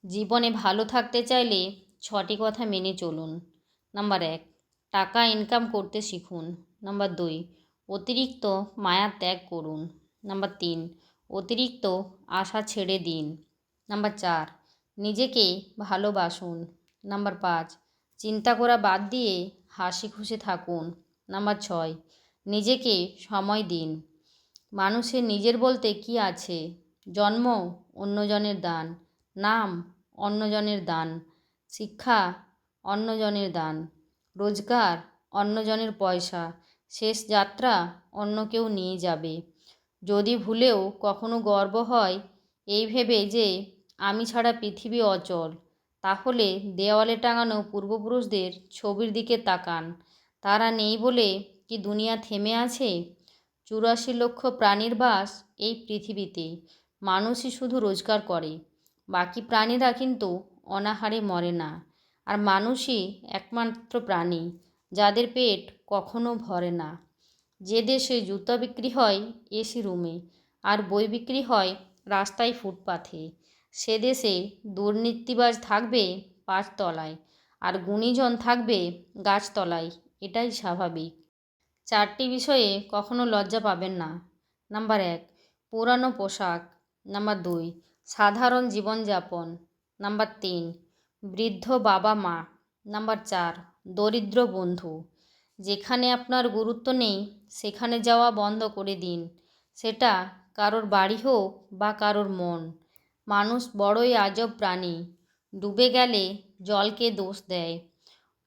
জীবনে ভালো থাকতে চাইলে 6টি কথা মেনে চলুন। নাম্বার 1, টাকা ইনকাম করতে শিখুন। নাম্বার 2, অতিরিক্ত মায়া ত্যাগ করুন। নাম্বার 3, অতিরিক্ত আশা ছেড়ে দিন। নাম্বার 4, নিজেকে ভালোবাসুন। নাম্বার 5, চিন্তা করা বাদ দিয়ে হাসি খুশি থাকুন। নাম্বার 6, নিজেকে সময় দিন। মানুষের নিজের বলতে কি আছে? জন্ম অন্যজনের দান, নাম অন্যজনের দান, শিক্ষা অন্যজনের দান, রোজগার অন্যজনের পয়সা, শেষ যাত্রা অন্য কেউ নিয়ে যাবে। যদি ভুলেও কখনো গর্ব হয় এই ভেবে যে আমি ছাড়া পৃথিবী অচল, তাহলে দেওয়ালে টাঙানো পূর্বপুরুষদের ছবির দিকে তাকান। তারা নেই বলে কি দুনিয়া থেমে আছে? 84 লক্ষ প্রাণীর বাস এই পৃথিবীতে। মানুষই শুধু রোজগার করে, বাকি প্রাণীরা কিন্তু অনাহারে মরে না। আর মানুষই একমাত্র প্রাণী যাদের পেট কখনো ভরে না। যে দেশে জুতো বিক্রি হয় এসি রুমে আর বই বিক্রি হয় রাস্তায় ফুটপাথে, সে দেশে দুর্নীতিবাজ থাকবে 5 তলায় আর গুণীজন থাকবে গাছতলায়। এটাই স্বাভাবিক। 4টি বিষয়ে কখনো লজ্জা পাবেন না। নাম্বার 1, পুরানো পোশাক। নাম্বার 2, সাধারণ জীবনযাপন। নাম্বার 3, বৃদ্ধ বাবা মা। নাম্বার 4, দরিদ্র বন্ধু। যেখানে আপনার গুরুত্ব নেই সেখানে যাওয়া বন্ধ করে দিন, সেটা কারোর বাড়ি হোক বা কারোর মন। মানুষ বড়ই আজব প্রাণী। ডুবে গেলে জলকে দোষ দেয়,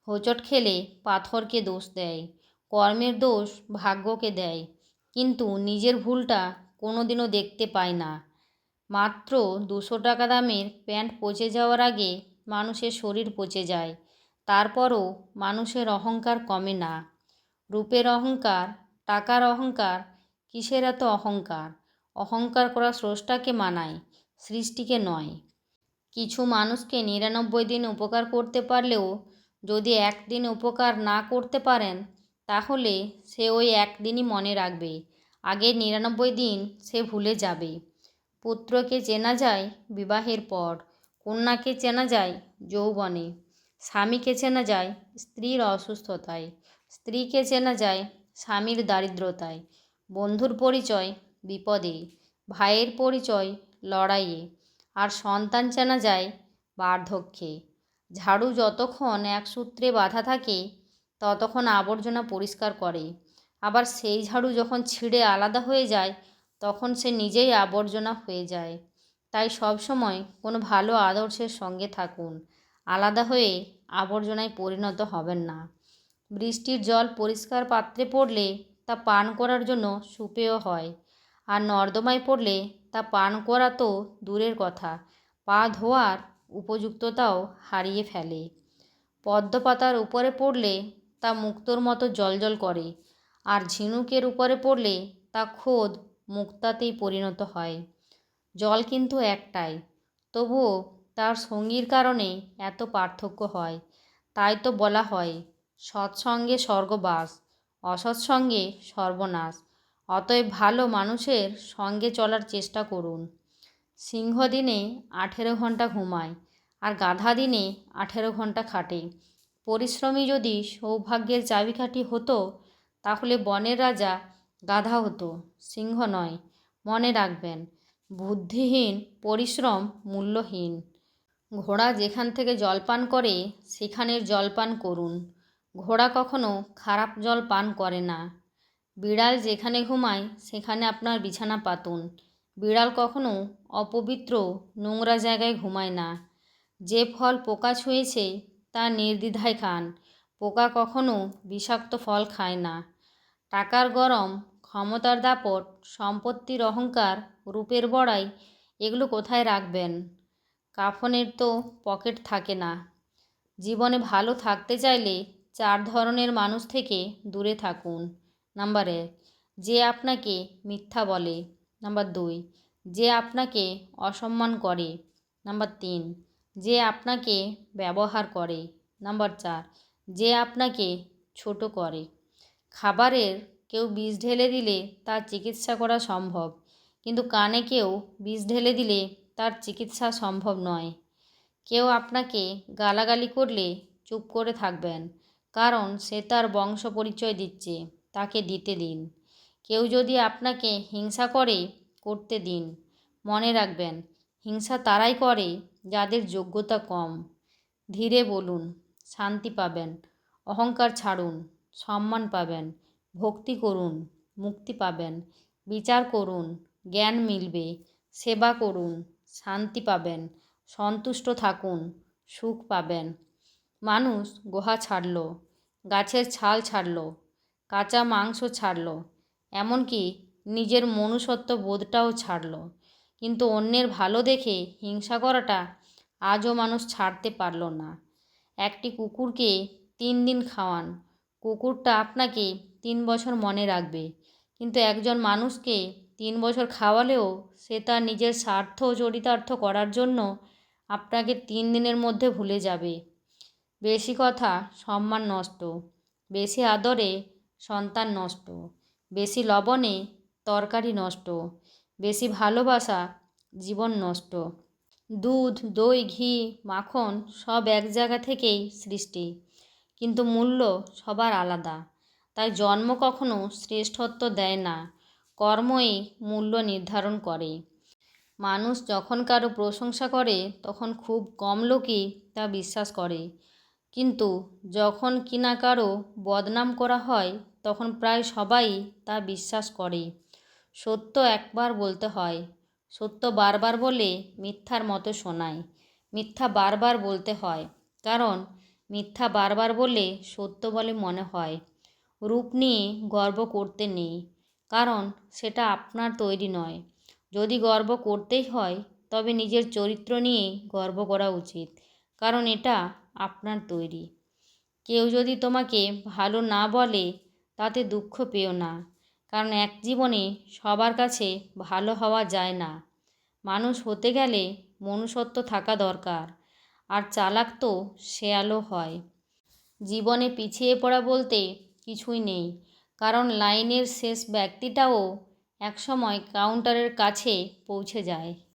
হোঁচট খেলে পাথরকে দোষ দেয়, কর্মের দোষ ভাগ্যকে দেয়, কিন্তু নিজের ভুলটা কোনোদিনও দেখতে পায় না। মাত্র 200 টাকা দামের প্যান্ট পচে যাওয়ার আগে মানুষের শরীর পচে যায়, তারপরও মানুষের অহংকার কমে না। রূপের অহংকার, টাকার অহংকার, কিসের এত অহংকার? অহংকার করা স্রষ্টাকে মানায়, সৃষ্টিকে নয়। কিছু মানুষকে 99 দিন উপকার করতে পারলেও যদি একদিন উপকার না করতে পারেন, তাহলে সে ওই একদিনই মনে রাখবে, আগের 99 দিন সে ভুলে যাবে। পুত্রকে চেনা যায় বিবাহের পর, কন্যাকে চেনা যায় যৌবনে, স্বামীকে চেনা যায় স্ত্রীর অসুস্থতায়, স্ত্রীকে চেনা যায় স্বামীর দারিদ্রতায়, বন্ধুর পরিচয় বিপদে, ভাইয়ের পরিচয় লড়াইয়ে, আর সন্তান চেনা যায় বার্ধক্যে। ঝাড়ু যতক্ষণ এক সূত্রে বাঁধা থাকে ততক্ষণ আবর্জনা পরিষ্কার করে, আবার সেই ঝাড়ু যখন ছিঁড়ে আলাদা হয়ে যায় তখন সে নিজেই আবর্জনা হয়ে যায়। তাই সবসময় কোনো ভালো আদর্শের সঙ্গে থাকুন, আলাদা হয়ে আবর্জনায় পরিণত হবেন না। বৃষ্টির জল পরিষ্কার পাত্রে পড়লে তা পান করার জন্য সুপেয় হয়, আর নর্দমায় পড়লে তা পান করা তো দূরের কথা, পা ধোয়ার উপযুক্ততাও হারিয়ে ফেলে। পদ্ম পাতার উপরে পড়লে তা মুক্তোর মতো জ্বলজ্বল করে, আর ঝিনুকের উপরে পড়লে তা খোদ মুক্তাতেই পরিণত হয়। জল কিন্তু একটাই, তবুও তার সঙ্গীর কারণে এত পার্থক্য হয়। তাই তো বলা হয় সৎসঙ্গে স্বর্গবাস, অসৎসঙ্গে সর্বনাশ। অতএব ভালো মানুষের সঙ্গে চলার চেষ্টা করুন। সিংহ দিনে 18 ঘন্টা ঘুমায় আর গাধা দিনে 18 ঘন্টা খাটে। পরিশ্রমী যদি সৌভাগ্যের চাবিকাঠি হতো তাহলে বনের রাজা গাধা হতো, সিংহ নয়। মনে রাখবেন, বুদ্ধিহীন পরিশ্রম মূল্যহীন। ঘোড়া যেখান থেকে জল পান করে সেখানের জল পান করুন। ঘোড়া কখনো খারাপ জল পান করে না। বিড়াল যেখানে ঘুমায় সেখানে আপনার বিছানা পাতুন। বিড়াল কখনো অপবিত্র নোংরা জায়গায় ঘুমায় না। যে ফল পোকা ছুঁয়েছে তা নির্দ্বিধায় খান, পোকা কখনো বিষাক্ত ফল খায় না। টাকার গরম, ক্ষমতার দাপট, সম্পত্তির অহংকার, রূপের বড়াই, এগুলো কোথায় রাখবেন? কাফনের তো পকেট থাকে না। জীবনে ভালো থাকতে চাইলে 4 ধরনের মানুষ থেকে দূরে থাকুন। নাম্বার 1, যে আপনাকে মিথ্যা বলে। নাম্বার 2, যে আপনাকে অসম্মান করে। নাম্বার 3, যে আপনাকে ব্যবহার করে। নাম্বার 4, যে আপনাকে ছোট করে। খাবারের কেউ বিষ ঢেলে দিলে তার চিকিৎসা করা সম্ভব, কিন্তু কানে কেউ বিষ ঢেলে দিলে তার চিকিৎসা সম্ভব নয়। কেউ আপনাকে গালাগালি করলে চুপ করে থাকবেন, কারণ সে তার বংশ পরিচয় দিচ্ছে, তাকে দিতে দিন। কেউ যদি আপনাকে হিংসা করে, করতে দিন। মনে রাখবেন, হিংসা তারাই করে যাদের যোগ্যতা কম। ধীরে বলুন, শান্তি পাবেন। অহংকার ছাড়ুন, সম্মান পাবেন। ভক্তি করুন, মুক্তি পাবেন। বিচার করুন, জ্ঞান মিলবে। সেবা করুন, শান্তি পাবেন। সন্তুষ্ট থাকুন, সুখ পাবেন। মানুষ গুহা ছাড়ল, গাছের ছাল ছাড়ল, কাঁচা মাংস ছাড়ল, এমনকি নিজের মনুষ্যত্ব বোধটাও ছাড়ল, কিন্তু অন্যের ভালো দেখে হিংসা করাটা আজও মানুষ ছাড়তে পারল না। একটি কুকুরকে 3 দিন খাওয়ান, কুকুরটা আপনাকে 3 বছর মনে রাখবে, কিন্তু একজন মানুষকে 3 বছর খাওয়ালেও সে তার নিজের স্বার্থ চরিতার্থ করার জন্য আপনাকে 3 দিনের মধ্যে ভুলে যাবে। বেশি কথা সম্মান নষ্ট, বেশি আদরে সন্তান নষ্ট, বেশি লবণে তরকারি নষ্ট, বেশি ভালোবাসা জীবন নষ্ট। দুধ, দই, ঘি, মাখন সব এক জায়গা থেকেই সৃষ্টি, কিন্তু মূল্য সবার আলাদা। তাই জন্ম কখনো শ্রেষ্ঠত্ব দেয় না, কর্মই মূল্য নির্ধারণ করে। মানুষ যখন কারো প্রশংসা করে তখন খুব কম লোকই তা বিশ্বাস করে, কিন্তু যখন কিনা কারো বদনাম করা হয় তখন প্রায় সবাই তা বিশ্বাস করে। সত্য একবার বলতে হয়, সত্য বারবার বলে মিথ্যার মতো শোনায়। মিথ্যা বারবার বলতে হয়, কারণ মিথ্যা বারবার বলে সত্য বলে মনে হয়। রূপ নিয়ে গর্ব করতে নেই, কারণ সেটা আপনার তৈরি নয়। যদি গর্ব করতেই হয় তবে নিজের চরিত্র নিয়ে গর্ব করা উচিত, কারণ এটা আপনার তৈরি। কেউ যদি তোমাকে ভালো না বলে তাতে দুঃখ পেও না, কারণ এক জীবনে সবার কাছে ভালো হওয়া যায় না। মানুষ হতে গেলে মনুষ্যত্ব থাকা দরকার, আর চালাক তো শেয়ালও হয়। জীবনে পিছিয়ে পড়া বলতে কিছুই নেই, কারণ লাইনের শেষ ব্যক্তিটাও একসময় কাউন্টারের কাছে পৌঁছে যায়।